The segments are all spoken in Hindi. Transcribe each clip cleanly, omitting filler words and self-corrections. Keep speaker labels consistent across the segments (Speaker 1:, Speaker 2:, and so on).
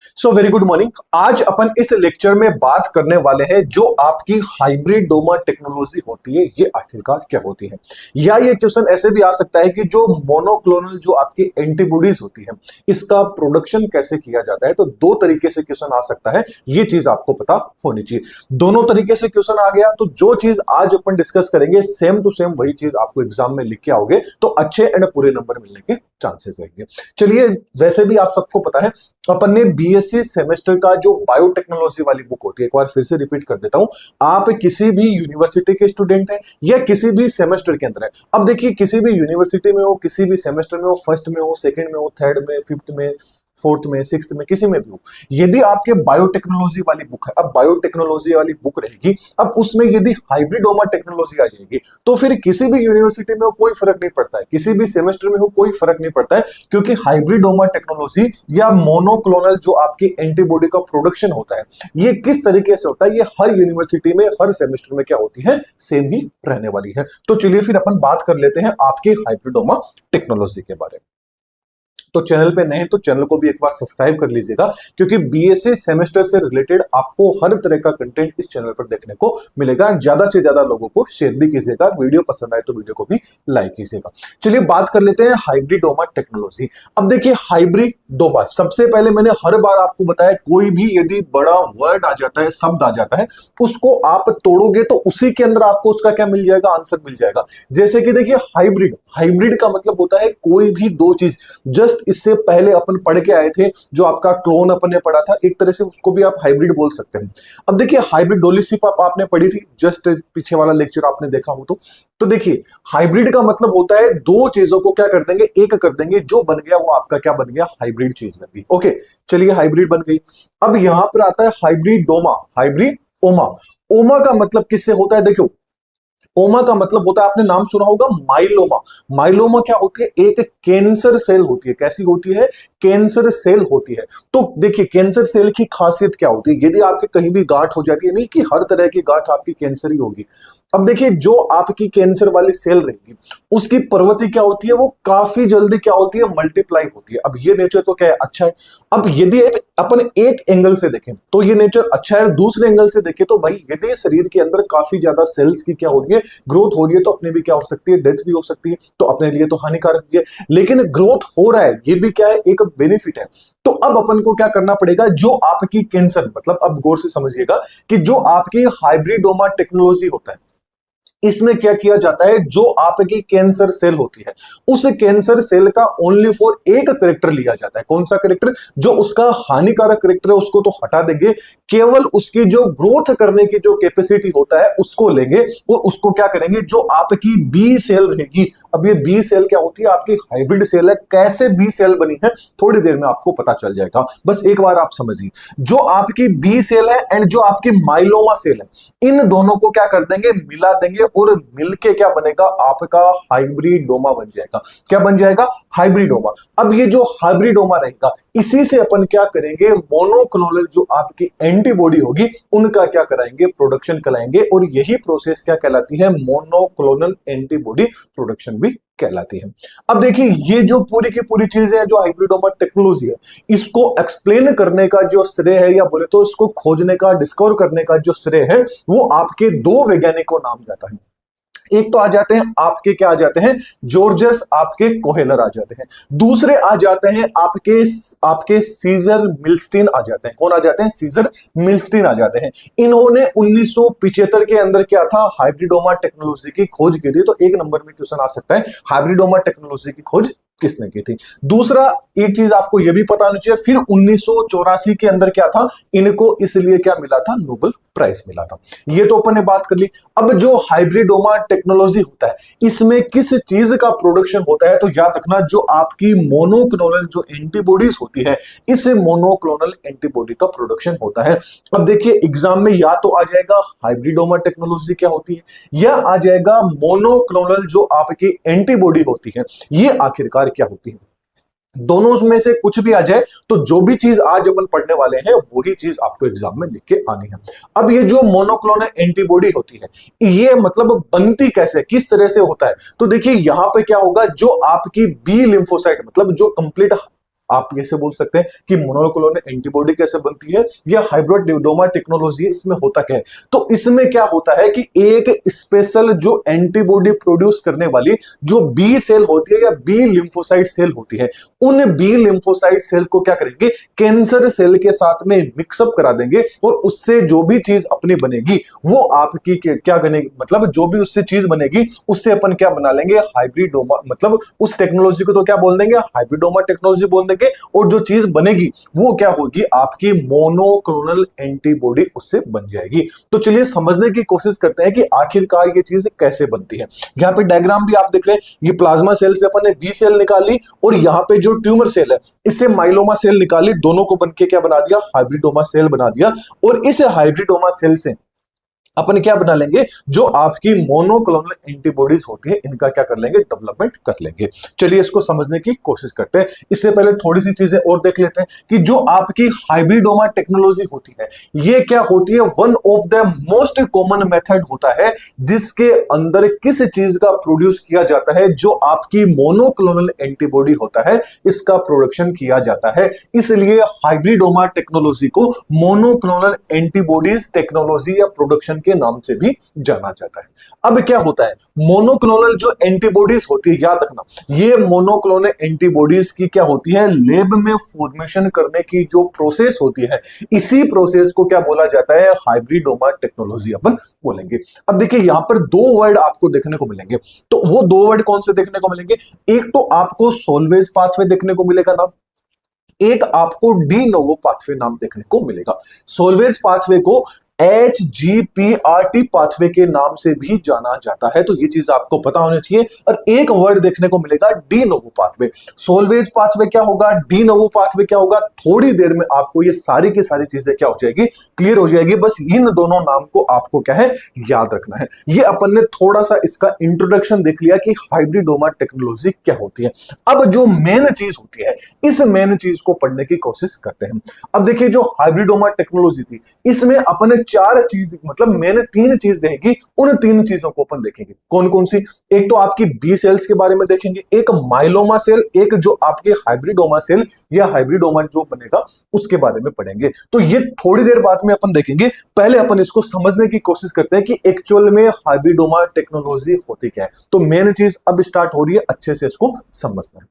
Speaker 1: So very good morning. आज अपन इस लेक्चर में बात करने वाले हैं जो आपकी हाइब्रिडोमा टेक्नोलॉजी होती है ये आखिरकार क्या होती है, या ये क्वेश्चन ऐसे भी आ सकता है कि जो मोनोक्लोनल जो आपकी एंटीबॉडीज होती है इसका प्रोडक्शन कैसे किया जाता है। तो दो तरीके से क्वेश्चन आ सकता है, ये चीज आपको पता होनी चाहिए। दोनों तरीके से क्वेश्चन आ गया तो जो चीज आज अपन डिस्कस करेंगे सेम टू सेम वही चीज आपको एग्जाम में लिख के आओगे तो अच्छे एंड पूरे नंबर मिलने के चांसेस रहेंगे। चलिए, वैसे भी आप सबको पता है अपन ने बीएससी सेमेस्टर का जो बायोटेक्नोलॉजी वाली बुक होती है, एक बार फिर से रिपीट कर देता हूं, आप किसी भी यूनिवर्सिटी के स्टूडेंट हैं या किसी भी सेमेस्टर के अंदर है। अब देखिए, किसी भी यूनिवर्सिटी में हो, किसी भी सेमेस्टर में हो, फर्स्ट में हो, सेकंड में हो, थर्ड में, फिफ्थ में, फोर्थ में, सिक्स्थ में, किसी में भी हो, यदि आपके बायोटेक्नोलॉजी वाली बुक है, अब बायोटेक्नोलॉजी वाली बुक रहेगी, अब उसमें यदि हाइब्रिडोमा टेक्नोलॉजी आ जाएगी तो फिर किसी भी यूनिवर्सिटी में हो कोई फर्क नहीं पड़ता है, किसी भी सेमेस्टर में हो कोई फर्क नहीं पड़ता है, क्योंकि हाइब्रिडोमा टेक्नोलॉजी या मोनोक्लोनल जो आपकी एंटीबॉडी का प्रोडक्शन होता है ये किस तरीके से होता है, ये हर यूनिवर्सिटी में हर सेमेस्टर में क्या होती है, सेम ही रहने वाली है। तो चलिए फिर अपन बात कर लेते हैं आपकी हाइब्रिडोमा टेक्नोलॉजी के बारे में। तो चैनल पे नए तो चैनल को भी एक बार सब्सक्राइब कर लीजिएगा, क्योंकि बीएससी सेमेस्टर से रिलेटेड आपको हर तरह का कंटेंट इस चैनल पर देखने को मिलेगा। ज्यादा से ज्यादा लोगों को शेयर भी कीजिएगा, वीडियो पसंद आए तो वीडियो को भी लाइक कीजिएगा। चलिए बात कर लेते हैं हाइब्रिडोमा टेक्नोलॉजी। अब देखिए, हाइब्रिडोमा, सबसे पहले मैंने हर बार आपको बताया कोई भी यदि बड़ा वर्ड आ जाता है, शब्द आ जाता है, उसको आप तोड़ोगे तो उसी के अंदर आपको उसका क्या मिल जाएगा, आंसर मिल जाएगा। जैसे कि देखिए, हाइब्रिड, हाइब्रिड का मतलब होता है कोई भी दो चीज। जस्ट इससे पहले अपन पढ़ के आए थे जो आपका क्लोन अपन ने पढ़ा था, एक तरह से उसको भी आप हाइब्रिड बोल सकते हैं। अब देखिए, हाइब्रिड डोलिशिप आपने पढ़ी थी, जस्ट पीछे वाला लेक्चर आपने देखा हो तो देखिए, हाइब्रिड का मतलब होता है दो चीजों को क्या कर देंगे, एक कर देंगे, जो बन गया वो आपका क्या बन गया, हाइब्रिड चीज बन गई। ओके, चलिए हाइब्रिड बन गई। अब यहां पर आता है हाइब्रिडोमा, हाइब्रिडोमा। ओमा का मतलब किससे होता है, देखो, ओमा का मतलब होता है, आपने नाम सुना होगा माइलोमा। माइलोमा क्या होती है, एक कैंसर सेल होती है। कैसी होती है, कैंसर सेल होती है। तो देखिए, कैंसर सेल की खासियत क्या होती है, यदि आपके कहीं भी गांठ हो जाती है, नहीं कि हर तरह की गांठ आपकी कैंसर ही होगी। अब देखिए, जो आपकी कैंसर वाली सेल रहेगी उसकी प्रवृत्ति क्या होती है, वो काफी जल्दी क्या होती है, मल्टीप्लाई होती है। अब ये नेचर तो क्या है, अच्छा है। अब यदि अपन एक एंगल से देखें तो ये नेचर अच्छा है, दूसरे एंगल से देखें तो भाई यदि शरीर के अंदर काफी ज्यादा सेल्स की क्या हो रही है, ग्रोथ हो रही है, तो अपने भी क्या हो सकती है, डेथ भी हो सकती है, तो अपने लिए तो हानिकारक भी है। लेकिन ग्रोथ हो रहा है, ये भी क्या है, एक बेनिफिट है। तो अब अपन को क्या करना पड़ेगा, जो आपकी कैंसर, मतलब अब गौर से समझिएगा कि जो आपकी हाइब्रिडोमा टेक्नोलॉजी होता है इसमें क्या किया जाता है, जो आपकी कैंसर सेल होती है उस कैंसर सेल का ओनली फॉर एक करेक्टर लिया जाता है। कौन सा करेक्टर, जो उसका हानिकारक करेक्टर है उसको तो हटा देंगे, केवल उसकी जो ग्रोथ करने की जो कैपेसिटी होता है उसको लेंगे और उसको क्या करेंगे, जो आपकी बी सेल रहेगी। अब ये बी सेल क्या होती है, आपकी हाइब्रिड सेल है। कैसे बी सेल बनी है थोड़ी देर में आपको पता चल जाएगा, बस एक बार आप समझिए। जो आपकी बी सेल है एंड जो आपकी माइलोमा सेल है, इन दोनों को क्या कर देंगे, मिला देंगे और मिलके क्या बनेगा, आपका हाइब्रिडोमा बन जाएगा। क्या बन जाएगा, हाइब्रिडोमा। अब ये जो हाइब्रिडोमा रहेगा इसी से अपन क्या करेंगे, मोनोक्लोनल जो आपकी एंटीबॉडी होगी उनका क्या कराएंगे, प्रोडक्शन कराएंगे। और यही प्रोसेस क्या कहलाती है, मोनोक्लोनल एंटीबॉडी प्रोडक्शन भी कहलाती है। अब देखिए, ये जो पूरी की पूरी चीजें है, जो हाइब्रिडोमा टेक्नोलॉजी है, इसको एक्सप्लेन करने का जो श्रेय है, या बोले तो इसको खोजने का, डिस्कवर करने का जो श्रेय है, वो आपके दो वैज्ञानिकों नाम जाता है। एक तो आ जाते हैं आपके, क्या आ जाते हैं, जॉर्जस आपके कोहेलर आ जाते हैं। दूसरे आ जाते हैं आपके सीजर मिल्स्टीन आ जाते हैं। कौन आ जाते हैं, सीजर मिल्स्टीन आ जाते हैं। इन्होंने 1975 के अंदर क्या था, हाइब्रिडोमा टेक्नोलॉजी की खोज की थी। तो एक नंबर में क्वेश्चन आ सकता है, हाइब्रिडोमा टेक्नोलॉजी की खोज किसने की थी। दूसरा एक चीज आपको यह भी पता होनी चाहिए, फिर 1984 के अंदर क्या था, इनको इसलिए क्या मिला था, नोबेल प्राइज मिला था। ये तो अपन ने बात कर ली। अब जो हाइब्रिडोमा टेक्नोलॉजी होता है इसमें किस चीज का प्रोडक्शन होता है, तो याद रखना, जो आपकी मोनोक्लोनल जो एंटीबॉडीज होती है, इस मोनोक्लोनल एंटीबॉडी का प्रोडक्शन होता है। अब देखिए, एग्जाम में या तो आ जाएगा हाइब्रिडोमा टेक्नोलॉजी क्या होती है, या आ जाएगा मोनोक्लोनल जो आपकी एंटीबॉडी होती है ये आखिरकार क्या होती है। दोनों में से कुछ भी आ जाए तो जो भी चीज आज अपन पढ़ने वाले हैं वही चीज आपको एग्जाम में लिख के आनी है। अब ये जो मोनोक्लोनल एंटीबॉडी होती है ये मतलब बनती कैसे, किस तरह से होता है, तो देखिए यहां पे क्या होगा, जो आपकी बी लिम्फोसाइट, मतलब जो कंप्लीट आप कैसे बोल सकते हैं कि मोनोक्लोनल एंटीबॉडी कैसे बनती है, या हाइब्रिडोमा टेक्नोलॉजी है, इसमें होता क्या है। तो इसमें क्या होता है कि एक स्पेशल जो एंटीबॉडी प्रोड्यूस करने वाली जो बी सेल होती है या बी लिम्फोसाइट सेल होती है, उन बी लिम्फोसाइट सेल को क्या करेंगे, कैंसर सेल के साथ में मिक्सअप करा देंगे और उससे जो भी चीज अपनी बनेगी वो आपकी क्या बनेगी, मतलब जो भी उससे चीज बनेगी उससे अपन क्या बना लेंगे, हाइब्रिडोमा, मतलब उस टेक्नोलॉजी को तो क्या बोल देंगे, हाइब्रिडोमा टेक्नोलॉजी बोल देंगे। और जो चीज बनेगी वो क्या होगी, आपकी मोनोक्लोनल एंटीबॉडी उससे बन जाएगी। तो चलिए समझने की कोशिश करते हैं कि आखिरकार ये चीज कैसे बनती है। यहाँ पे डायग्राम भी आप देख रहे हैं, ये प्लाज्मा सेल से अपन ने बी सेल निकाली और यहाँ पे जो ट्यूमर सेल है इससे माइलोमा सेल निकाली, दोनों को बनके क्या बना दिया, हाइब्रिडोमा सेल बना दिया। और इस हाइब्रिडोमा सेल से अपन क्या बना लेंगे, जो आपकी मोनोक्लोनल एंटीबॉडीज होती है इनका क्या कर लेंगे, डेवलपमेंट कर लेंगे। चलिए इसको समझने की कोशिश करते हैं। इससे पहले थोड़ी सी चीजें और देख लेते हैं कि जो आपकी हाइब्रिडोमा टेक्नोलॉजी होती है ये क्या होती है, one of the most common method होता है जिसके अंदर किस चीज का प्रोड्यूस किया जाता है, जो आपकी मोनोक्लोनल एंटीबॉडी होता है इसका प्रोडक्शन किया जाता है। इसलिए हाइब्रिडोमा टेक्नोलॉजी को मोनोक्लोनल एंटीबॉडीज टेक्नोलॉजी या प्रोडक्शन के नाम से भी जाना जाता है। अब क्या होता है, मोनोक्लोनल जो एंटीबॉडीज होती है, याद रखना ये मोनोक्लोनल एंटीबॉडीज की क्या होती है, लैब में फॉर्मेशन करने की जो प्रोसेस होती है इसी प्रोसेस को क्या बोला जाता है, हाइब्रिडोमा टेक्नोलॉजी अपन बोलेंगे। अब देखिए यहां पर दो वर्ड आपको देखने को मिलेंगे, तो वो दो वर्ड कौन से देखने को मिलेंगे, एक तो आपको सोल्वेज पाथवे देखने को मिलेगा नाम, एक आपको डी नोवो पाथवे नाम देखने को मिलेगा। सोल्वेज पाथवे को HGPRT पाथवे के नाम से भी जाना जाता है, तो ये चीज आपको पता होनी चाहिए। और एक वर्ड देखने को मिलेगा डी नोवो पाथवे। सोल्वेज पाथवे क्या होगा, डी नोवो पाथवे क्या होगा, थोड़ी देर में आपको ये सारी की सारी चीजें क्या हो जाएगी, क्लियर हो जाएगी। बस इन दोनों नाम को आपको क्या है, याद रखना है। ये अपन ने थोड़ा सा इसका इंट्रोडक्शन देख लिया कि हाइब्रिडोमा टेक्नोलॉजी क्या होती है। अब जो मेन चीज होती है इस मेन चीज को पढ़ने की कोशिश करते हैं। अब देखिए जो हाइब्रिडोमा टेक्नोलॉजी थी इसमें अपन चार चीज, मतलब मैंने तीन चीज रहेगी, उन तीन चीजों को अपन देखेंगे। कौन कौन सी, एक तो आपकी बी सेल्स के बारे में देखेंगे, एक माइलोमा सेल, एक जो आपके हाइब्रिडोमा सेल या हाइब्रिडोमा जो बनेगा उसके बारे में पढ़ेंगे। तो ये थोड़ी देर बाद में अपन देखेंगे। पहले अपन इसको समझने की कोशिश करते हैं कि एक्चुअल में हाइब्रिडोमा टेक्नोलॉजी होती क्या है। तो मेन चीज अब स्टार्ट हो रही है, अच्छे से इसको समझना है।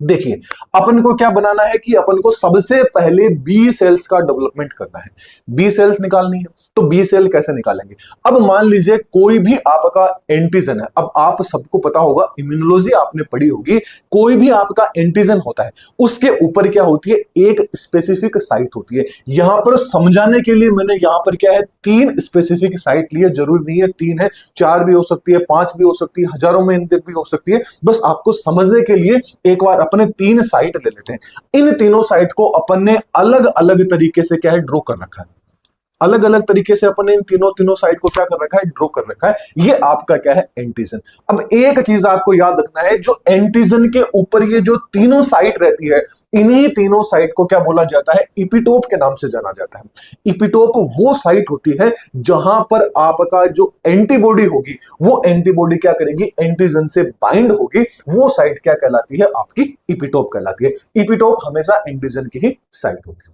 Speaker 1: देखिए अपन को क्या बनाना है कि अपन को सबसे पहले बी सेल्स का डेवलपमेंट करना है, बी सेल्स निकालनी है। तो बी सेल कैसे निकालेंगे, अब मान लीजिए कोई भी आपका एंटीजन है। अब आप सबको पता होगा, इम्यूनोलॉजी आपने पढ़ी होगी, कोई भी आपका एंटीजन होता है उसके ऊपर क्या होती है, एक स्पेसिफिक साइट होती है। यहां पर समझाने के लिए मैंने यहां पर क्या है, तीन स्पेसिफिक साइट लिए, जरूर नहीं है तीन है, चार भी हो सकती है, पांच भी हो सकती है, हजारों में भी हो सकती है। बस आपको समझने के लिए एक बार अपने तीन साइट ले लेते हैं। इन तीनों साइट को अपन ने अलग अलग तरीके से क्या है, ड्रॉ कर रखा है। अलग अलग तरीके से अपन ने इन तीनों साइड को क्या कर रखा है, ड्रॉ कर रखा है। ये आपका क्या है, एंटीजन। अब एक चीज आपको याद रखना है, जो एंटीजन के ऊपर ये जो तीनों साइट रहती है, इन्हीं तीनों साइट को क्या बोला जाता है, इपिटोप के नाम से जाना जाता है। इपिटोप वो साइट होती है जहां पर आपका जो एंटीबॉडी होगी वो एंटीबॉडी क्या करेगी, एंटीजन से बाइंड होगी। वो साइट क्या कहलाती है, आपकी इपिटोप कहलाती है। इपिटोप हमेशा एंटीजन की ही साइट होती है।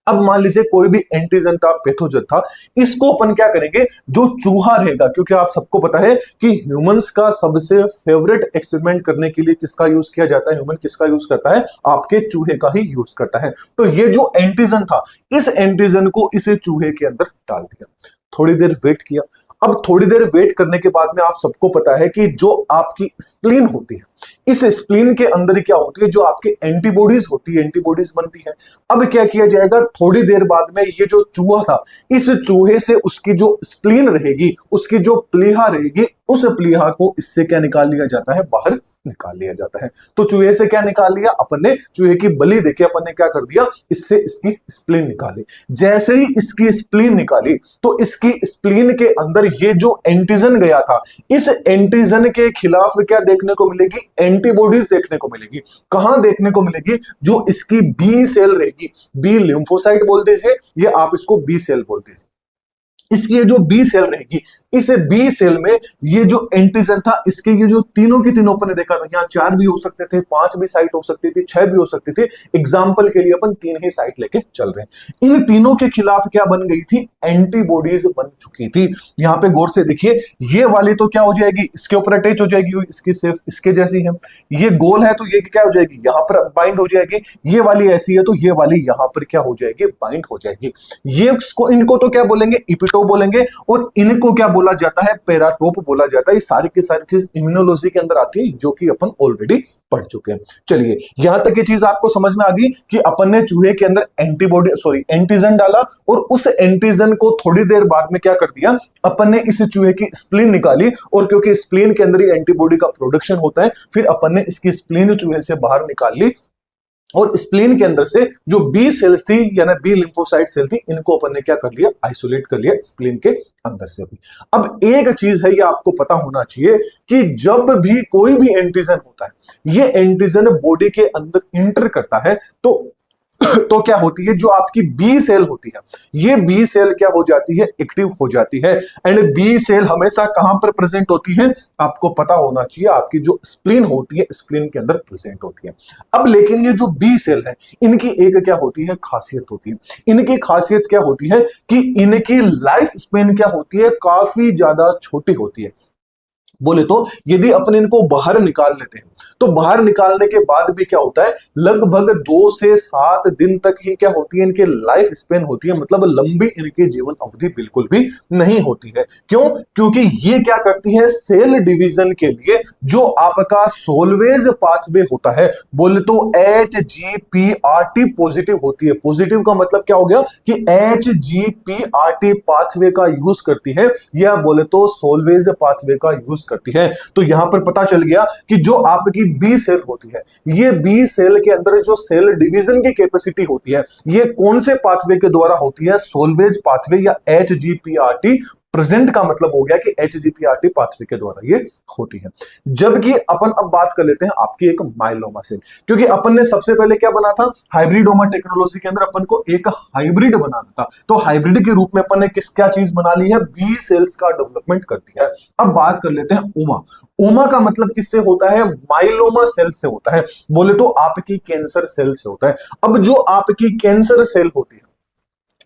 Speaker 1: अब मान लीजिए कोई भी एंटीजन था, पैथोजन था, इसको अपन क्या करेंगे, जो चूहा रहेगा, क्योंकि आप सबको पता है कि ह्यूमंस का सबसे फेवरेट एक्सपेरिमेंट करने के लिए किसका यूज किया जाता है, ह्यूमन किसका यूज करता है, आपके चूहे का ही यूज करता है। तो ये जो एंटीजन था, इस एंटीजन को इस चूहे के अंदर डाल दिया, थोड़ी देर वेट किया। अब थोड़ी देर वेट करने के बाद में आप सबको पता है कि जो आपकी स्प्लीन होती है, इस स्प्लीन के अंदर क्या होती है, जो आपके एंटीबॉडीज होती है, एंटीबॉडीज बनती है। अब क्या किया जाएगा, थोड़ी देर बाद में ये जो चूहा था, इस चूहे से उसकी जो स्प्लीन रहेगी, उसकी जो प्लीहा रहेगी, उस प्लीहा को इससे क्या निकाल लिया जाता है, बाहर निकाल लिया जाता है। तो चूहे से क्या निकाल लिया अपन ने, चूहे की बलि देके अपन ने क्या कर दिया, इससे इसकी स्प्लीन निकाली। जैसे ही इसकी स्प्लीन निकाली तो इसकी स्प्लीन के अंदर ये जो एंटीजन गया था, इस एंटीजन के खिलाफ क्या देखने को मिलेगी, एंटीबॉडीज देखने को मिलेगी। कहां देखने को मिलेगी, जो इसकी बी सेल रहेगी, बी लिम्फोसाइट बोल दीजिए या आप इसको बी सेल बोल दीजिए। इसकी ये जो बी सेल रहेगी, इस बी सेल में ये जो एंटीजन था, इसके ये जो तीनों की तीनों अपन ने देखा था, यहाँ 4 भी हो सकते थे, 5 भी साइट हो सकती थी, 6 भी हो सकती थी। एग्जाम्पल के लिए अपन 3 ही साइट लेके चल रहे हैं। इन तीनों के खिलाफ क्या बन गई थी? एंटीबॉडीज बन चुकी थी। यहाँ पे गौर से देखिए, ये वाली तो क्या हो जाएगी, इसके ऊपर अटैच हो जाएगी, इसकी सिर्फ इसके जैसी है। ये गोल है तो ये क्या हो जाएगी, यहां पर बाइंड हो जाएगी। ये वाली ऐसी है तो ये वाली यहां पर क्या हो जाएगी, बाइंड हो जाएगी। ये इनको तो क्या बोलेंगे, इपिटोप बोलेंगे, और इनको क्या बोला जाता है, पेराटोप बोला जाता है। ये सारी की सारी चीज इम्यूनोलॉजी के अंदर आती है, जो कि अपन ऑलरेडी पढ़ चुके हैं। चलिए, यहां तक ये चीज आपको समझ में आ गई कि अपन ने चूहे के अंदर एंटीजन डाला, और उस एंटीजन को थोड़ी देर बाद में क्या कर दिया, अपन ने इस चूहे की स्प्लीन निकाली, और क्योंकि स्प्लीन के अंदर ही एंटीबॉडी का प्रोडक्शन होता है, फिर अपन ने इसकी स्प्लीन चूहे से बाहर निकाल ली, और स्प्लीन के अंदर से जो बी सेल्स थी यानी बी लिम्फोसाइट सेल थी, इनको अपन ने क्या कर लिया, आइसोलेट कर लिया स्प्लीन के अंदर से भी। अब एक चीज है, ये आपको पता होना चाहिए कि जब भी कोई भी एंटीजन होता है, ये एंटीजन बॉडी के अंदर इंटर करता है, तो क्या होती है, जो आपकी बी सेल होती है, ये बी सेल क्या हो जाती है, एक्टिव हो जाती है। एंड बी सेल हमेशा कहां पर प्रेजेंट होती है, आपको पता होना चाहिए, आपकी जो स्प्लीन होती है, स्प्लीन के अंदर प्रेजेंट होती है। अब लेकिन ये जो बी सेल है, इनकी एक क्या होती है, खासियत होती है। इनकी खासियत क्या होती है कि इनकी लाइफ स्पेन क्या होती है, काफी ज्यादा छोटी होती है। बोले तो यदि अपन इनको बाहर निकाल लेते हैं, तो बाहर निकालने के बाद भी क्या होता है, लगभग 2 से 7 दिन तक ही क्या होती है, इनके लाइफ स्पेन होती है। मतलब लंबी इनकी जीवन अवधि बिल्कुल भी नहीं होती है। क्यों? क्योंकि ये क्या करती है, सेल डिवीजन के लिए जो आपका सोलवेज पाथवे होता है, बोले तो HGPRT पॉजिटिव होती है। पॉजिटिव का मतलब क्या हो गया कि HGPRT पाथवे का यूज करती है, या बोले तो सोलवेज पाथवे का यूज करती है। तो यहां पर पता चल गया कि जो आपकी बी सेल होती है, ये बी सेल के अंदर जो सेल डिवीजन की कैपेसिटी होती है, ये कौन से पाथवे के द्वारा होती है, सोलवेज पाथवे या HGPRT। प्रेजेंट का मतलब हो गया कि HGPRT पाथवे के द्वारा ये होती है। जबकि अपन अब बात कर लेते हैं आपकी एक माइलोमा सेल, क्योंकि अपन ने सबसे पहले क्या बना था, हाइब्रिडोमा टेक्नोलॉजी के अंदर अपन को एक हाइब्रिड बनाना था। तो हाइब्रिड के रूप में अपन ने क्या चीज बना ली है, बी सेल्स का डेवलपमेंट कर दिया है। अब बात कर लेते हैं ओमा। ओमा का मतलब किससे होता है, माइलोमा सेल से होता है। बोले तो आपकी कैंसर सेल से होता है। अब जो आपकी कैंसर सेल होती है,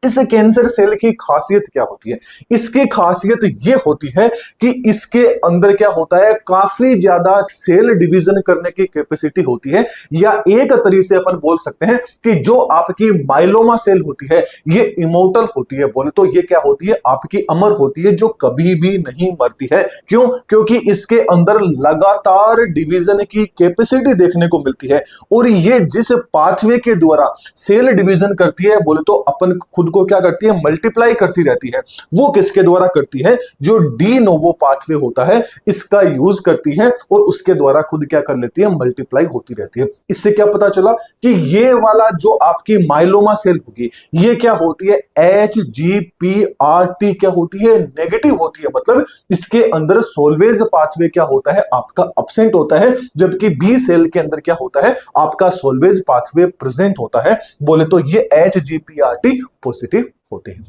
Speaker 1: इस कैंसर सेल की खासियत क्या होती है, इसकी खासियत यह होती है कि इसके अंदर क्या होता है, काफी ज्यादा सेल डिवीजन करने की कैपेसिटी होती है। या एक तरीके से अपन बोल सकते हैं कि जो आपकी माइलोमा सेल होती है, ये इमोर्टल होती है। बोले तो ये क्या होती है, आपकी अमर होती है, जो कभी भी नहीं मरती है। क्यों? क्योंकि इसके अंदर लगातार डिवीजन की कैपेसिटी देखने को मिलती है, और ये जिस पाथवे के द्वारा सेल डिवीजन करती है, बोले तो अपन खुद को क्या करती है, मल्टीप्लाई करती रहती है। वो किसके द्वारा करती है, जो डी नोवो पाथवे होता है, इसका यूज करती है, और उसके द्वारा खुद क्या कर लेती है, मल्टीप्लाई होती रहती है। इससे क्या पता चला कि ये वाला जो आपकी माइलोमा सेल होगी, ये क्या होती है, HGPRT क्या होती है, नेगेटिव होती है। मतलब इसके अंदर सोलवेज पाथवे क्या होता है, आपका अब्सेंट होता है। जबकि बी सेल के अंदर क्या होता है, आपका सोलवेज पाथवे प्रेजेंट होता है। बोले तो ये HGPRT पॉजिटिव होते हैं।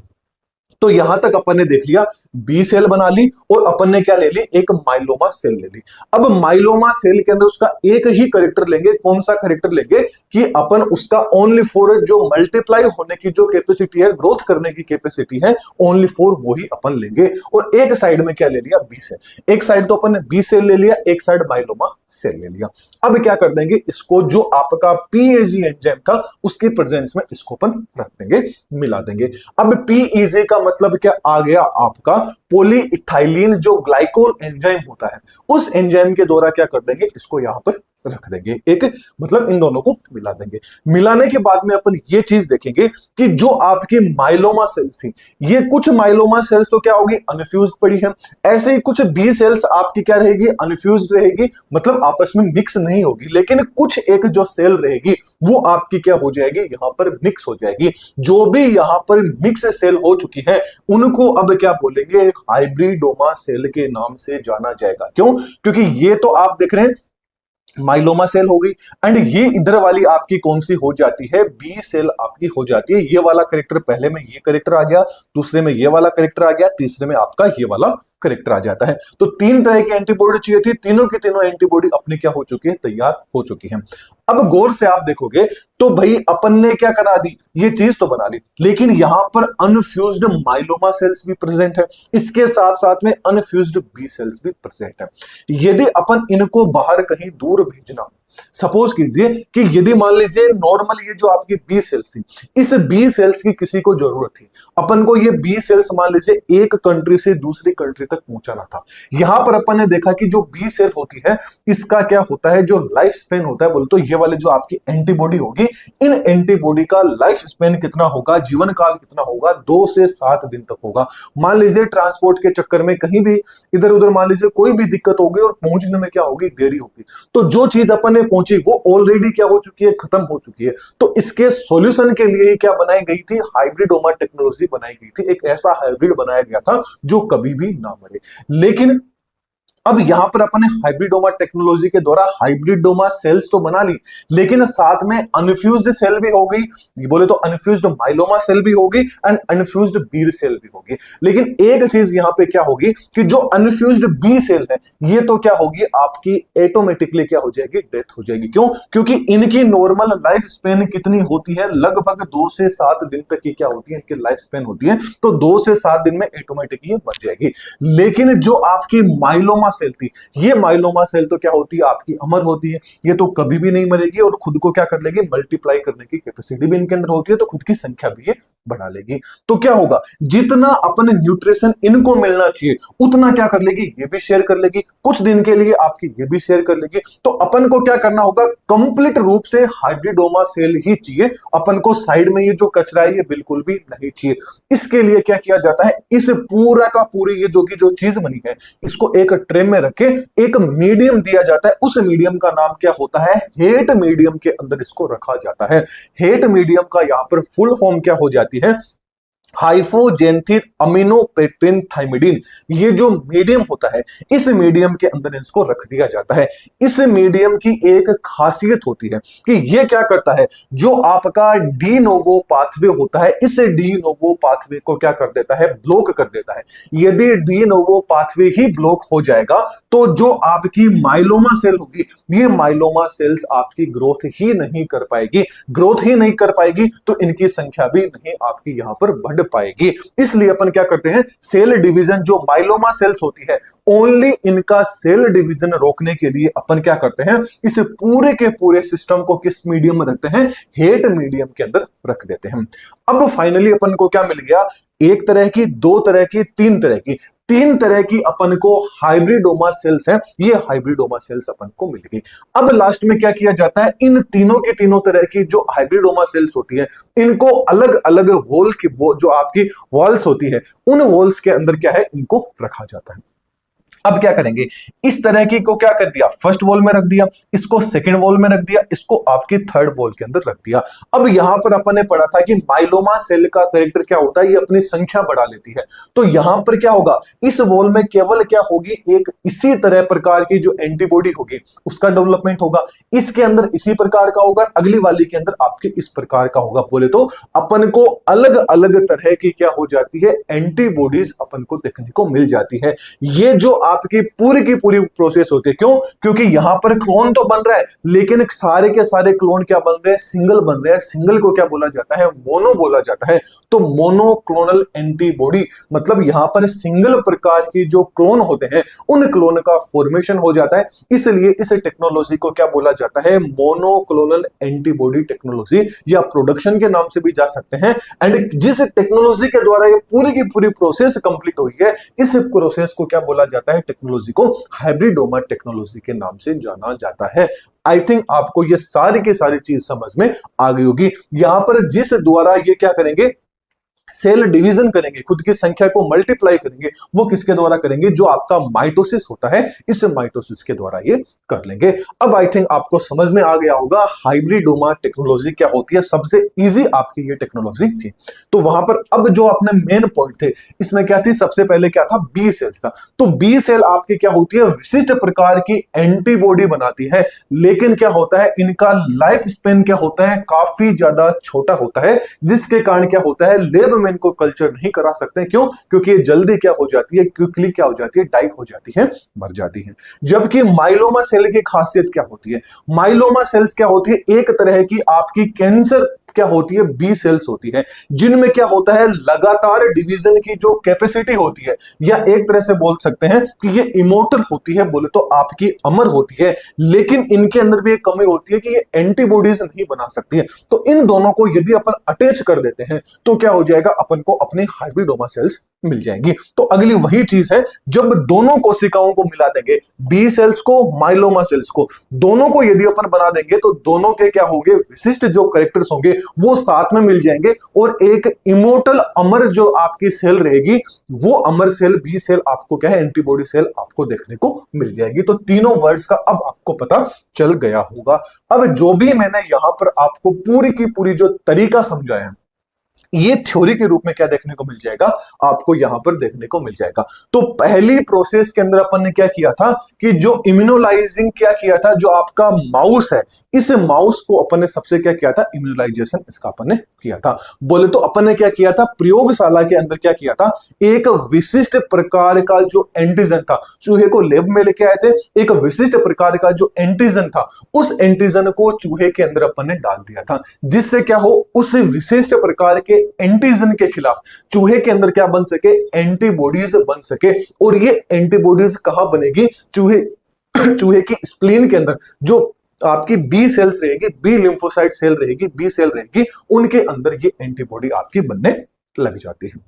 Speaker 1: तो यहां तक अपन ने देख लिया, बी सेल बना ली, और अपन ने क्या ले ली, एक माइलोमा सेल ले ली। अब माइलोमा सेल के अंदर उसका एक ही कैरेक्टर लेंगे। कौन सा कैरेक्टर लेंगे कि अपन उसका ओनली फॉर जो मल्टीप्लाई होने की जो कैपेसिटी है, ग्रोथ करने की कैपेसिटी है, ओनली फॉर वही अपन लेंगे। और एक साइड में क्या ले लिया, बी सेल। एक साइड तो अपन ने बी सेल ले लिया, एक साइड माइलोमा सेल ले लिया। अब क्या कर देंगे, इसको जो आपका PEG एंजाइम था, उसकी प्रेजेंस में इसको अपन रख देंगे, मिला देंगे। अब PEG का मतलब क्या आ गया, आपका पॉलीइथाइलिन जो ग्लाइकोल एंजाइम होता है, उस एंजाइम के द्वारा क्या कर देंगे, इसको यहां पर रख देंगे। एक मतलब इन दोनों को मिला देंगे। मिलाने के बाद में अपन ये चीज देखेंगे कि जो आपकी माइलोमा सेल्स थी, ये कुछ माइलोमा सेल्स तो क्या होगी, अनफ्यूज पड़ी है। ऐसे ही कुछ बी सेल्स आपकी क्या रहेगी, अनफ्यूज रहेगी, मतलब आपस में मिक्स नहीं होगी। लेकिन कुछ एक जो सेल रहेगी, वो आपकी क्या हो जाएगी, यहां पर मिक्स हो जाएगी। जो भी यहां पर मिक्स सेल हो चुकी है, उनको अब क्या बोलेंगे, हाइब्रिडोमा सेल के नाम से जाना जाएगा। क्यों? क्योंकि ये तो आप देख रहे हैं माइलोमा सेल हो गई। एंड ये इधर वाली आपकी कौन सी हो जाती है, बी सेल आपकी हो जाती है। ये वाला करेक्टर, पहले में ये करेक्टर आ गया, दूसरे में ये वाला करेक्टर आ गया, तीसरे में आपका ये वाला करेक्टर आ जाता है। तो तीन तरह की एंटीबॉडी चाहिए थी, तीनों की तीनों एंटीबॉडी अपनी क्या हो चुकी है, तैयार हो चुकी है। अब गौर से आप देखोगे तो भाई अपन ने क्या करा दी, ये चीज तो बना ली, लेकिन यहां पर अनफ्यूज्ड माइलोमा सेल्स भी प्रेजेंट है, इसके साथ साथ में अनफ्यूज्ड बी सेल्स भी प्रेजेंट है। यदि अपन इनको बाहर कहीं दूर भेजना, सपोज कीजिए कि यदि मान लीजिए नॉर्मल ये जो आपकी बी सेल्स थी, इस बी सेल्स की किसी को जरूरत थी, अपन को ये बी सेल्स मान लीजिए एक कंट्री से दूसरी कंट्री तक पहुंचाना था। यहां पर अपन ने देखा कि जो बी सेल होती है इसका क्या होता है, जो लाइफ स्पेन होता है, बोले तो ये वाले जो आपकी एंटीबॉडी होगी, इन एंटीबॉडी का लाइफ स्पेन कितना होगा, जीवन काल कितना होगा, 2 से 7 दिन तक होगा। मान लीजिए ट्रांसपोर्ट के चक्कर में कहीं भी इधर उधर मान लीजिए कोई भी दिक्कत होगी और पहुंचने में क्या होगी, देरी होगी, तो जो चीज अपन ने पहुंची वो ऑलरेडी क्या हो चुकी है, खत्म हो चुकी है। तो इसके सॉल्यूशन के लिए क्या बनाई गई थी, हाइब्रिडोमा टेक्नोलॉजी बनाई गई थी। एक ऐसा हाइब्रिड बनाया गया था जो कभी भी ना मरे। लेकिन अब यहां पर अपन ने हाइब्रिडोमा टेक्नोलॉजी के द्वारा हाइब्रिडोमा सेल्स तो बना ली, लेकिन साथ में अनफ्यूज्ड सेल भी हो गई, बोले तो अनफ्यूज्ड माइलोमा सेल भी होगी एंड अनफ्यूज्ड बी सेल भी होगी। लेकिन एक चीज यहां पे क्या होगी कि जो अनफ्यूज्ड बी सेल है ये तो क्या होगी, आपकी ऑटोमेटिकली क्या हो जाएगी, डेथ हो जाएगी। क्यों? क्योंकि इनकी नॉर्मल लाइफ स्पेन कितनी होती है, लगभग 2 से 7 दिन तक की क्या होती है, इनकी लाइफ स्पेन होती है। तो 2 से 7 दिन में ऑटोमेटिकली मर जाएगी। लेकिन जो आपकी माइलोमा सेल थी, ये माइलोमा सेल तो क्या होती है, आपकी अमर होती है, ये तो कभी भी नहीं मरेगी और खुद को क्या कर लेगी, मल्टीप्लाई करने की कैपेसिटी भी इनके अंदर होती है, तो खुद की संख्या भी ये बढ़ा लेगी। तो क्या होगा, जितना अपन न्यूट्रिशन इनको मिलना चाहिए उतना क्या कर लेगी, ये भी शेयर कर लेगी, कुछ दिन के लिए आपकी ये भी शेयर कर लेगी। तो अपन को क्या करना होगा, कंप्लीट रूप से हाइब्रिडोमा सेल ही चाहिए, अपन को साइड में ये जो कचरा है ये बिल्कुल भी नहीं चाहिए। इसके लिए क्या किया जाता है, इस पूरा का पूरी ये जो चीज बनी है इसको एक ट्रे में रखे, एक मीडियम दिया जाता है, उस मीडियम का नाम क्या होता है, हेट मीडियम के अंदर इसको रखा जाता है। हेट मीडियम का यहां पर फुल फॉर्म क्या हो जाती है, हाइफोजेंथिर अमीनोपेट्रिन थाइमिडीन। ये जो मीडियम होता है इस मीडियम के अंदर इसको रख दिया जाता है। इस मीडियम की एक खासियत होती है कि ये क्या करता है, जो आपका डी नोवो पाथवे होता है इस डी नोवो पाथवे को क्या कर देता है, ब्लॉक कर देता है। यदि डी नोवो पाथवे ही ब्लॉक हो जाएगा तो जो आपकी माइलोमा सेल होगी, ये माइलोमा सेल्स आपकी ग्रोथ ही नहीं कर पाएगी, ग्रोथ ही नहीं कर पाएगी तो इनकी संख्या भी नहीं आपकी यहां पर बढ़ पाएगी। इसलिए अपन क्या करते हैं, सेल डिवीजन जो माइलोमा सेल्स होती है, ओनली इनका सेल डिवीजन रोकने के लिए अपन क्या करते हैं, इस पूरे के पूरे सिस्टम को किस मीडियम में रखते हैं, हेट मीडियम के अंदर रख देते हैं। अब फाइनली अपन को क्या मिल गया, एक तरह की, दो तरह की, तीन तरह की अपन को हाइब्रिडोमा सेल्स हैं। ये हाइब्रिडोमा सेल्स अपन को मिल गई। अब लास्ट में क्या किया जाता है, इन तीनों की तीनों तरह की जो हाइब्रिडोमा सेल्स होती है इनको अलग अलग वॉल की, वो जो आपकी वॉल्स होती है उन वॉल्स के अंदर क्या है, इनको रखा जाता है। अब क्या करेंगे, इस तरह की को क्या कर दिया, फर्स्ट वॉल में रख दिया, इसको सेकंड वॉल में रख दिया, इसको आपकी थर्ड वॉल के अंदर रख दिया। अब यहां पर अपन ने पढ़ा था कि माइलोमा सेल का कैरेक्टर क्या होता है, ये अपनी संख्या बढ़ा लेती है। तो यहां पर क्या होगा, इस वॉल में केवल क्या होगी, एक इसी तरह प्रकार की जो एंटीबॉडी होगी उसका डेवलपमेंट होगा, इसके अंदर इसी प्रकार का होगा, अगली वाली के अंदर आपके इस प्रकार का होगा। बोले तो अपन को अलग अलग तरह की क्या हो जाती है, एंटीबॉडीज अपन को देखने को मिल जाती है। ये जो आपकी पूरी की पूरी प्रोसेस होती है, क्यों, क्योंकि यहां पर क्लोन तो बन रहा है लेकिन सारे के सारे क्लोन क्या बन रहे हैं, सिंगल बन रहे हैं। सिंगल को क्या बोला जाता है, मोनो बोला जाता है। तो मोनोक्लोनल एंटीबॉडी मतलब यहां पर सिंगल प्रकार की जो क्लोन होते हैं उन क्लोन का फॉर्मेशन हो जाता है। इसलिए इस टेक्नोलॉजी को क्या बोला जाता है, मोनोक्लोनल एंटीबॉडी टेक्नोलॉजी या प्रोडक्शन के नाम से भी जा सकते हैं। एंड जिस टेक्नोलॉजी के द्वारा ये पूरी की पूरी प्रोसेस कंप्लीट हुई है, इस प्रोसेस को क्या बोला जाता है, टेक्नोलॉजी को हाइब्रिडोमा टेक्नोलॉजी के नाम से जाना जाता है। आई थिंक आपको ये सारी की सारी चीज समझ में आ गई होगी। यहां पर जिस द्वारा ये क्या करेंगे, सेल डिवीजन करेंगे, खुद की संख्या को मल्टीप्लाई करेंगे, वो किसके द्वारा करेंगे? जो आपका माइटोसिस होता है, इस माइटोसिस के द्वारा ये कर लेंगे। अब आई थिंक आपको समझ में आ गया होगा हाइब्रिडोमा टेक्नोलॉजी क्या होती है। सबसे इजी आपकी ये टेक्नोलॉजी थी। तो वहां पर अब जो अपने मेन पॉइंट थे, इसमें क्या थी? सबसे पहले क्या था? बी सेल्स था। तो बी सेल आपकी क्या होती है? विशिष्ट प्रकार की एंटीबॉडी बनाती है, लेकिन क्या होता है? इनका लाइफ स्पेन क्या होता है? काफी ज्यादा छोटा होता है, जिसके कारण क्या होता है? लैब में इनको कल्चर नहीं करा सकते। क्यों? क्योंकि ये जल्दी क्या हो जाती है? क्विकली क्या हो जाती है? डाई हो जाती है, मर जाती है। जबकि माइलोमा सेल की खासियत क्या होती है? माइलोमा सेल्स क्या होती है? एक तरह की आपकी कैंसर क्या होती है? बी सेल्स होती है, जिनमें क्या होता है? लगातार डिवीजन की जो कैपेसिटी होती है, या एक तरह से बोल सकते हैं कि ये इमोर्टल होती है, बोले तो आपकी अमर होती है। लेकिन इनके अंदर भी एक कमी होती है कि ये एंटीबॉडीज नहीं बना सकती है। तो इन दोनों को यदि अपन अटैच कर देते हैं तो क्या हो जाएगा? अपन को अपनी हाइब्रिडोमा सेल्स मिल जाएंगी। तो अगली वही चीज है, जब दोनों कोशिकाओं को मिला देंगे, बी सेल्स को, माइलोमा सेल्स को, दोनों को यदि अपन बना देंगे तो दोनों के क्या होंगे? विशिष्ट जो कैरेक्टर्स होंगे वो साथ में मिल जाएंगे, और एक इमोर्टल अमर जो आपकी सेल रहेगी, वो अमर सेल, बी सेल आपको क्या है? एंटीबॉडी सेल आपको देखने को मिल जाएगी। तो तीनों वर्ड्स का अब आपको पता चल गया होगा। अब जो भी मैंने यहां पर आपको पूरी की पूरी जो तरीका समझाया है, ये थ्योरी के रूप में क्या देखने को मिल जाएगा? आपको यहां पर देखने को मिल जाएगा। तो पहली प्रोसेस के अंदर अपन ने क्या किया था कि जो इम्यूनोलाइजिंग क्या किया था, जो आपका माउस है, इस माउस को अपन ने सबसे क्या किया था? इम्यूनोलाइजेशन इसका अपन ने किया था। बोले तो अपन ने क्या किया था? प्रयोगशाला के अंदर क्या किया था? एक विशिष्ट प्रकार का जो एंटीजन था, चूहे को लैब में लेके आए थे, एक विशिष्ट प्रकार का जो एंटीजन था, उस एंटीजन को चूहे के अंदर अपन ने डाल दिया था, जिससे क्या हो? उस विशिष्ट प्रकार के एंटीजन के खिलाफ चूहे के अंदर क्या बन सके? एंटीबॉडीज बन सके। और ये एंटीबॉडीज कहां बनेगी? चूहे की स्प्लीन के अंदर जो आपकी बी सेल्स रहेगी, बी लिम्फोसाइट सेल रहेगी, बी सेल रहेगी, उनके अंदर ये एंटीबॉडी आपकी बनने लग जाती है।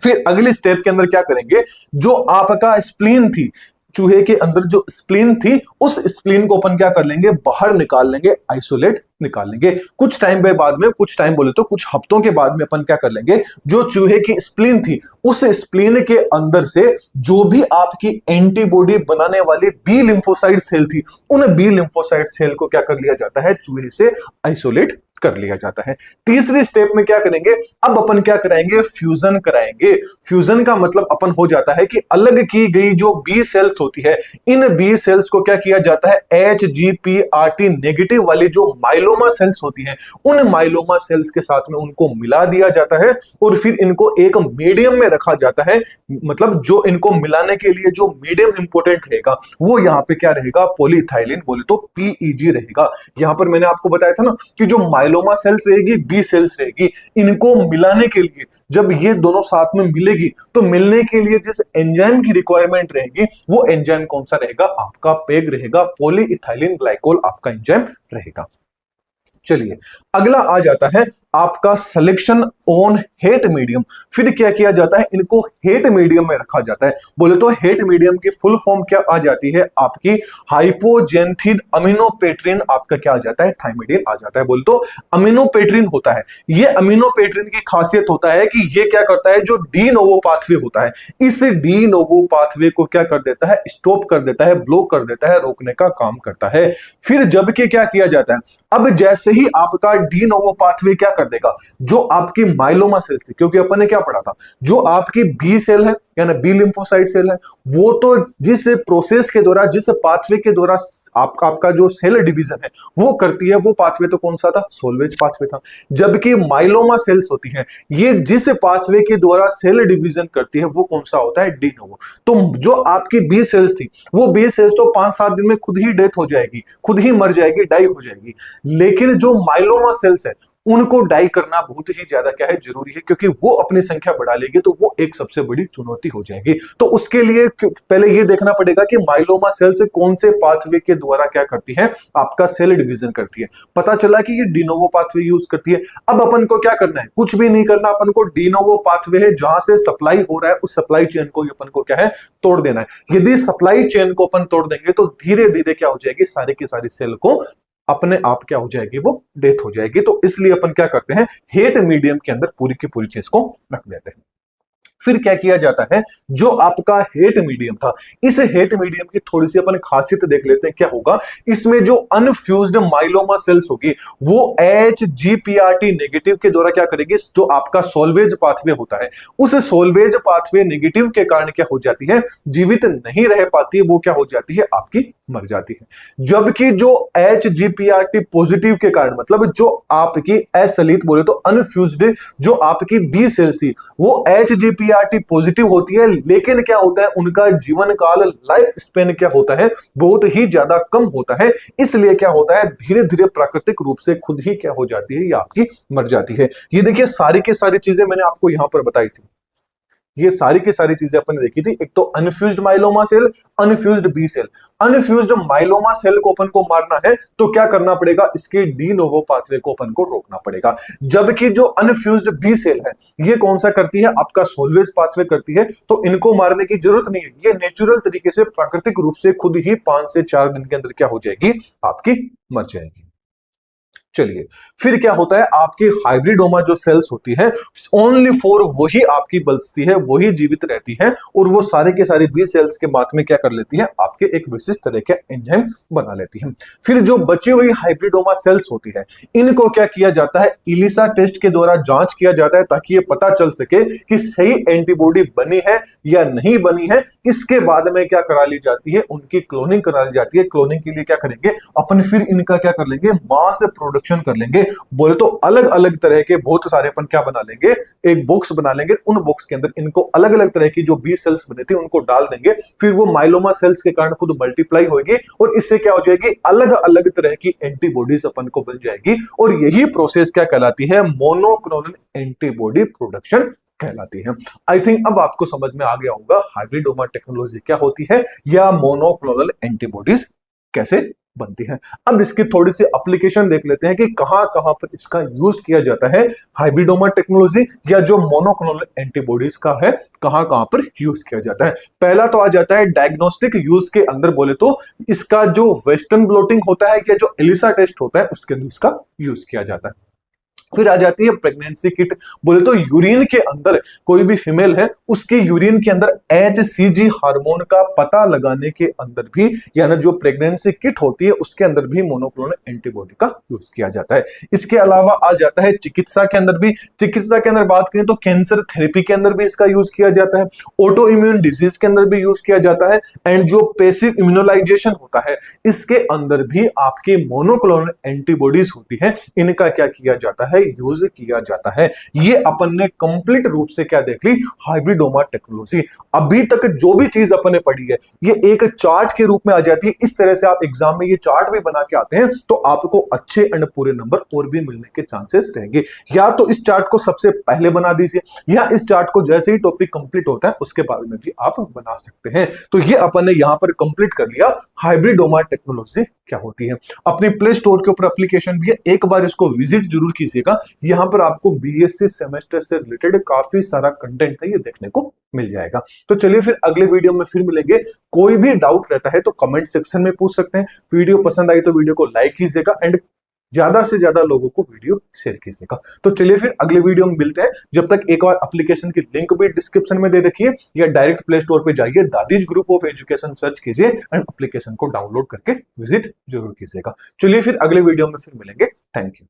Speaker 1: फिर अगली स्टेप के अंदर क्या करेंगे? जो आपका स्प्लीन थी, चूहे के अंदर जो स्प्लीन थी, उस स्प्लीन को अपन क्या कर लेंगे? बाहर निकाल लेंगे, आइसोलेट निकाल लेंगे। कुछ टाइम के बाद में, कुछ टाइम बोले तो कुछ हफ्तों के बाद में अपन क्या कर लेंगे? जो चूहे की स्प्लीन थी, उस स्प्लीन के अंदर से जो भी आपकी एंटीबॉडी बनाने वाली बी लिम्फोसाइट सेल थी, उन बी लिम्फोसाइट सेल को क्या कर लिया जाता है? चूहे से आइसोलेट कर लिया जाता है। तीसरी स्टेप में क्या करेंगे? अब अपन क्या कराएंगे? फ्यूजन कराएंगे। फ्यूजन का मतलब अपन हो जाता है कि अलग की गई जो बी सेल्स होती है, इन बी सेल्स को क्या किया जाता है? HGPRT नेगेटिव वाली जो माइलोमा सेल्स होती हैं, उन माइलोमा सेल्स के साथ में उनको मिला दिया जाता है, और फिर इनको एक मीडियम में रखा जाता है। मतलब जो इनको मिलाने के लिए जो मीडियम इंपोर्टेंट रहेगा, वो यहां पे क्या रहेगा? पॉलीइथाइलिन, बोले तो PEG रहेगा। यहां पर मैंने आपको बताया था ना कि जो माइलोमा सेल्स रहेगी, बी सेल्स रहेगी, इनको मिलाने के लिए जब ये दोनों साथ में मिलेगी, तो मिलने के लिए जिस एंजाइम की रिक्वायरमेंट रहेगी, वो एंजाइम कौन सा रहेगा? आपका पेग रहेगा, पॉलीइथाइलिन ग्लाइकोल आपका एंजाइम रहेगा। चलिए अगला आ जाता है आपका सिलेक्शन ऑन हेट मीडियम। फिर क्या किया जाता है? इनको हेट मीडियम में रखा जाता है। बोले तो हेट मीडियम की फुल फॉर्म क्या आ जाती है? आपकी हाइपोजेंथिन अमीनोपेट्रिन, आपका क्या आ जाता है? थाइमिडिन आ जाता है। बोले तो अमीनोपेट्रिन होता है, ये अमीनोपेट्रिन की खासियत होता है कि ये क्या करता है? जो डी नोवो पाथवे होता है, इस डी नोवो पाथवे को क्या कर देता है? स्टॉप कर देता है, ब्लॉक कर देता है, रोकने का काम करता है। फिर जबकि क्या किया जाता है? अब जैसे ही आपका डी नोवो पाथवे क्या कर देगा? जो आपकी माइलोमा सेल थी, क्योंकि अपन ने क्या पढ़ा था, जो आपकी बी सेल है यानी बी लिम्फोसाइट सेल है, वो तो जिस प्रोसेस के द्वारा, जिस पाथवे के द्वारा आपका जो सेल डिवीजन है वो करती है, वो पाथवे तो कौन सा था? सोल्वेज पाथवे था। जबकि माइलोमा सेल्स होती हैं, ये जिस पाथवे के द्वारा सेल डिवीजन करती है, वो कौन सा होता है? De novo. तो जो आपकी बी सेल्स थी, वो बी सेल्स तो 5-7 दिन में खुद ही डेथ हो जाएगी, खुद ही मर जाएगी, डाई हो जाएगी। लेकिन जो माइलोमा सेल्स है, उनको डाई करना बहुत ही ज्यादा क्या है? जरूरी है, क्योंकि वो अपनी संख्या बढ़ा लेगी तो वो एक सबसे बड़ी चुनौती हो जाएगी। तो उसके लिए पहले ये देखना पड़ेगा कि माइलोमा सेल्स कौन से पाथवे के द्वारा क्या करती है? आपका सेल डिवीजन करती है। पता चला कि ये डिनोवो पाथवे यूज करती है। अब अपन को क्या करना है? कुछ भी नहीं करना, अपन को डिनोवो पाथवे है जहां से सप्लाई हो रहा है, उस सप्लाई चेन को अपन को क्या है? तोड़ देना है। यदि सप्लाई चेन को अपन तोड़ देंगे तो धीरे धीरे क्या हो जाएगी? सारी की सारी सेल को अपने आप क्या हो जाएगी, वो डेथ हो जाएगी। तो इसलिए अपन क्या करते हैं, हेट मीडियम के अंदर पूरी की पूरी चीज को रख देते हैं। फिर क्या किया जाता है, जो आपका हेट मीडियम था, इस हेट मीडियम की थोड़ी सी अपन खासियत देख लेते हैं। क्या होगा, इसमें जो अनफ्यूज्ड माइलोमा सेल्स होगी वो HGPRT नेगेटिव के द्वारा क्या करेगी, जो आपका सोल्वेज पाथवे होता है, उस सोल्वेज पाथवे नेगेटिव के कारण क्या हो जाती है, जीवित नहीं रह पाती है, वो क्या हो जाती है, आपकी मर जाती है। जबकि जो HGPRT पॉजिटिव के कारण, मतलब जो आपकी असलित बोले तो अनफ्यूज्ड जो आपकी बी सेल्स थी वो HGPRT पॉजिटिव होती है, लेकिन क्या होता है, उनका जीवन काल, लाइफ स्पेन क्या होता है, बहुत ही ज्यादा कम होता है। इसलिए क्या होता है, धीरे धीरे प्राकृतिक रूप से खुद ही क्या हो जाती है, ये आपकी मर जाती है। ये देखिए सारी की सारी चीजें मैंने आपको यहां पर बताई थी, ये सारी की सारी चीजें अपन ने देखी थी। एक तो unfused myeloma cell, unfused B cell. Unfused myeloma cell को अपन को मारना है तो क्या करना पड़ेगा, इसके डी नोवो पाथवे को अपन को रोकना पड़ेगा। जबकि जो अनफ्यूज्ड बी सेल है ये कौन सा करती है, आपका सोल्वेज पाथवे करती है, तो इनको मारने की जरूरत नहीं है, ये नेचुरल तरीके से प्राकृतिक रूप से खुद ही 5 से 4 दिन के अंदर क्या हो जाएगी, आपकी मर जाएगी। चलिए फिर क्या होता है, आपकी हाइब्रिडोमा जो सेल्स होती है ओनली फॉर वही आपकी बचती है, वही जीवित रहती है, और वो सारे के सारे बी सेल्स के बाद में क्या कर लेती है, आपके एक विशिष्ट तरह के एंजाइम बना लेती है। फिर जो बची हुई हाइब्रिडोमा सेल्स होती है इनको क्या किया जाता है, इलिसा टेस्ट के द्वारा जांच किया जाता है, ताकि ये पता चल सके कि सही एंटीबॉडी बनी है या नहीं बनी है। इसके बाद में क्या करा ली जाती है, उनकी क्लोनिंग करा ली जाती है। क्लोनिंग के लिए क्या करेंगे अपन, फिर इनका क्या कर लेंगे, मास प्रोडक्शन कर लेंगे। बोले तो अलग अलग तरह के बहुत सारे अपन क्या बना लेंगे, एक बॉक्स बना लेंगे, उन बॉक्स के अंदर इनको अलग अलग तरह की जो बी सेल्स बने थे उनको डाल देंगे। फिर वो माइलोमा सेल्स के कारण खुद मल्टीप्लाई होगी और इससे क्या हो जाएगी, अलग अलग तरह की एंटीबॉडीज अपन को बन जाएगी। और यही प्रोसेस क्या कहलाती है, मोनोक्लोनल एंटीबॉडी प्रोडक्शन कहलाती है। आई थिंक अब आपको समझ में आ गया होगा हाइब्रिडोमा टेक्नोलॉजी क्या होती है या मोनोक्लोनल एंटीबॉडीज कैसे बनती है। अब इसकी थोड़ी सी एप्लीकेशन देख लेते हैं कि कहां कहां पर इसका यूज किया जाता है, हाइब्रिडोमा टेक्नोलॉजी या जो मोनोक्लोनल एंटीबॉडीज का है कहां कहां पर यूज किया जाता है। पहला तो आ जाता है डायग्नोस्टिक यूज के अंदर, बोले तो इसका जो वेस्टर्न ब्लोटिंग होता है या जो एलिसा टेस्ट होता है उसके अंदर इसका यूज किया जाता है। फिर आ जाती है प्रेगनेंसी किट, बोले तो यूरिन के अंदर कोई भी फीमेल है उसके यूरिन के अंदर HCG हार्मोन का पता लगाने के अंदर भी, यानी जो प्रेगनेंसी किट होती है उसके अंदर भी मोनोक्लोनल एंटीबॉडी का यूज किया जाता है। इसके अलावा आ जाता है चिकित्सा के अंदर भी, चिकित्सा के अंदर बात करें तो कैंसर थेरेपी के अंदर भी इसका यूज किया जाता है, ऑटो इम्यून डिजीज के अंदर भी यूज किया जाता है, एंड जो पैसिव इम्यूनोलाइजेशन होता है इसके अंदर भी आपके मोनोक्लोनल एंटीबॉडीज होती है, इनका क्या किया जाता है, यूज किया जाता है। ये अपन ने कंप्लीट रूप से क्या देख ली, हाइब्रिडोमा टेक्नोलॉजी। अभी तक जो भी चीज अपन ने पढ़ी है ये एक चार्ट के रूप में आ जाती है। इस तरह से आप एग्जाम में ये चार्ट भी बना के आते हैं तो आपको अच्छे एंड पूरे नंबर और भी मिलने के चांसेस रहेंगे। या तो इस चार्ट को सबसे पहले बना दीजिए या इस चार्ट को जैसे ही टॉपिक कंप्लीट होता है उसके बाद में भी आप बना सकते हैं। तो ये अपन ने यहां पर कंप्लीट कर लिया हाइब्रिडोमा टेक्नोलॉजी क्या होती है। अपनी प्ले स्टोर के ऊपर एप्लीकेशन भी है, एक बार इसको विजिट जरूर कीजिएगा। यहां पर आपको बीएससी सेमेस्टर से रिलेटेड काफी सारा कंटेंट है ये देखने को मिल जाएगा। तो चलिए फिर अगले वीडियो में फिर मिलेंगे। कोई भी डाउट रहता है तो कमेंट सेक्शन में पूछ सकते हैं। वीडियो पसंद आई तो वीडियो को लाइक कीजिएगा एंड ज्यादा से ज्यादा लोगों को वीडियो शेयर कीजिएगा। तो चलिए फिर अगले वीडियो में मिलते हैं। जब तक एक बार एप्लीकेशन की लिंक भी डिस्क्रिप्शन में दे रखिए या डायरेक्ट प्ले स्टोर पे जाइए, दादीज ग्रुप ऑफ एजुकेशन सर्च कीजिए एंड एप्लीकेशन को डाउनलोड करके विजिट जरूर कीजिएगा। चलिए फिर अगले वीडियो में फिर मिलेंगे। Thank you.